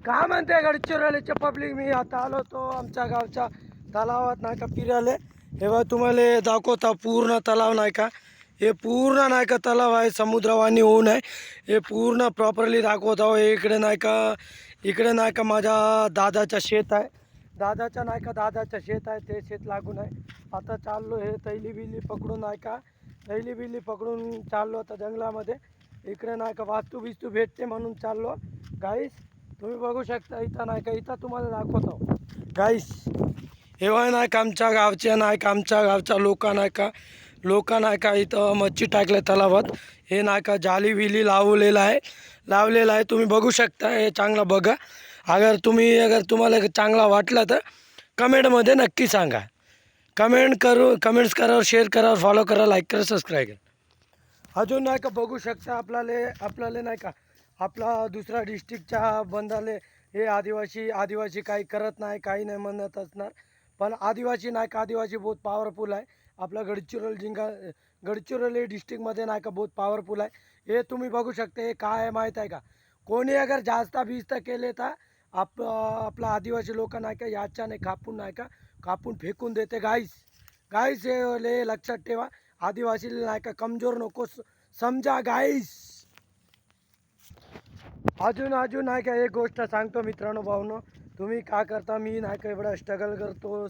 काय म्हणते गडचिरोलीचे पब्लिक. मी आता आलो तो आमच्या गावच्या तलावात नाही का फिरायला. हे बघा तुम्हाला दाखवता पूर्ण तलाव नाही का. हे पूर्ण नाही का तलाव आहे, समुद्रवाणी होऊन आहे. हे पूर्ण प्रॉपरली दाखवत आहो. इकडे नाही का, इकडे नाही का माझ्या दादाचं शेत आहे. दादाचं नाही का, दादाचं शेत आहे, ते शेत लागून आहे. आता चाललो हे तैली बिल्ली पकडून नाही का, तैली बिल्ली पकडून चाललो आता जंगलामध्ये. इकडे नाही का वास्तू बिस्तू भेटते म्हणून चाललो गाईस. तुम्ही बघू शकता इथं नाही का, इथं तुम्हाला दाखवतो गाईस. हे नाही का आमच्या गावचे नाही का, आमच्या गावच्या लोक नाही का इथं मच्छी टाकले तलावात. हे नाही का जाली विली लावलेलं आहे तुम्ही बघू शकता. हे चांगलं बघा. अगर तुम्हाला चांगला वाटला तर कमेंटमध्ये नक्की सांगा. कमेंट्स करा, शेअर करा, फॉलो करा, लाईक करा, सबस्क्राईब करा. अजून नाही का बघू शकता आपल्याला नाही का आपला दुसरा डिस्ट्रिक्टच्या बंदाले हे आदिवासी काही करत नाही, काही नाही म्हणत असणार. पण आदिवासी नाही का, आदिवासी बहुत पॉवरफुल आहे. आपला गडचिरोली डिस्ट्रिक्टमध्ये नाही का बहुत पॉवरफुल आहे. हे तुम्ही बघू शकता. हे काय आहे माहीत आहे का, कोणी अगर जास्त बिस्त केले तर आपला आदिवासी लोक नाही का याच्याने कापून फेकून देते गाईस. हे लक्षात ठेवा. आदिवासीला नाही का कमजोर नको समजा गाईस. अजून नाही का एक गोष्ट सांगतो मित्रांनो, भावनो, तुम्ही काय करता. मी नाही का एवढा स्ट्रगल करतो,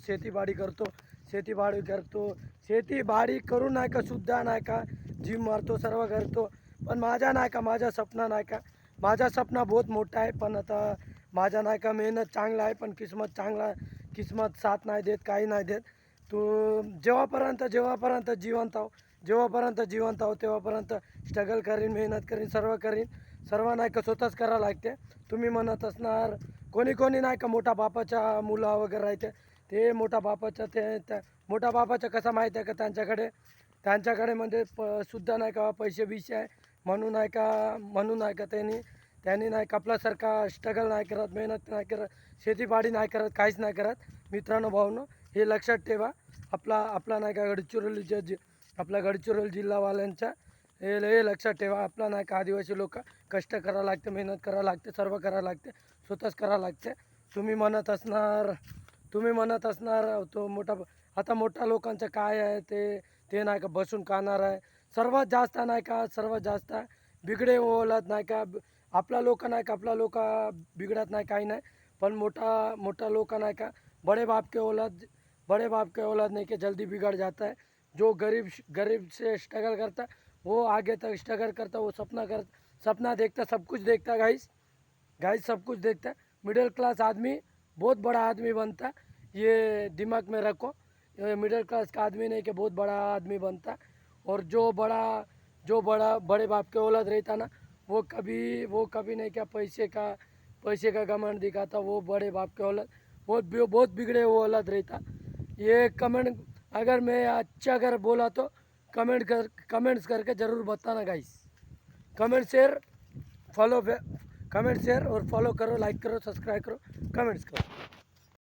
शेतीबाडी करून नाही का सुद्धा नाही का जिम मारतो, सर्व करतो. पण माझा नाही का माझा सपना बहुत मोठा आहे. पण आता माझा नाही का मेहनत चांगला आहे, पण किस्मत साथ नाही देत, काही नाही देत. तो जेव्हापर्यंत जिवंत आहो तेव्हापर्यंत स्ट्रगल करीन, मेहनत करीन, सर्व नाही का स्वतःच करावं लागते. तुम्ही म्हणत असणार कोणी नाही का मोठा बापाच्या मुलं वगैरे राहते, ते मोठा बापाचं कसं माहीत आहे का, त्यांच्याकडे म्हणजे सुद्धा नाही का पैसे बिशे आहे म्हणून नाही का त्यांनी नाही का आपल्यासारखा स्ट्रगल नाही करत, मेहनत नाही करत, शेतीबाडी नाही करत, काहीच नाही करत. मित्रांनो भावनो, हे लक्षात ठेवा. आपला नाही का गडचिरोली जिल्हावाल्यांच्या हे लक्षात ठेवा. आपला नाही का आदिवासी लोक कष्ट करावं लागते, मेहनत करावं लागते, सर्व करावं लागते, स्वतःच करावं लागते. तुम्ही म्हणत असणार तो मोठा लोकांचं काय आहे ते नाही का बसून खाणार आहे. सर्वात जास्त बिगडे ओलात नाही का आपला लोक बिघडत नाही, काही नाही. पण मोठा लोक नाही का बड़े बाप के औलाद नहीं के जल्दी बिगड़ जाता है. जो गरीब से स्ट्रगल करता वो आगे तक स्ट्रगल करता, वो सपना देखता, सब कुछ देखता गाइस, सब कुछ देखता है. मिडिल क्लास आदमी बहुत बड़ा आदमी बनता. ये दिमाग में रखो. मिडिल क्लास का आदमी नहीं कि बहुत बड़ा आदमी बनता. और जो बड़े बाप के औलाद रहता ना, वो कभी नहीं क्या पैसे का घमंड दिखाता. वो बड़े बाप के औलाद बहुत बिगड़े हुए औलाद रहता. ये कमेंट अगर मैं अच्छा अगर बोला तो कमेंट्स करके ज़रूर बताना गाइस. कमेंट शेयर और फॉलो करो, लाइक करो, सब्सक्राइब करो, कमेंट्स करो.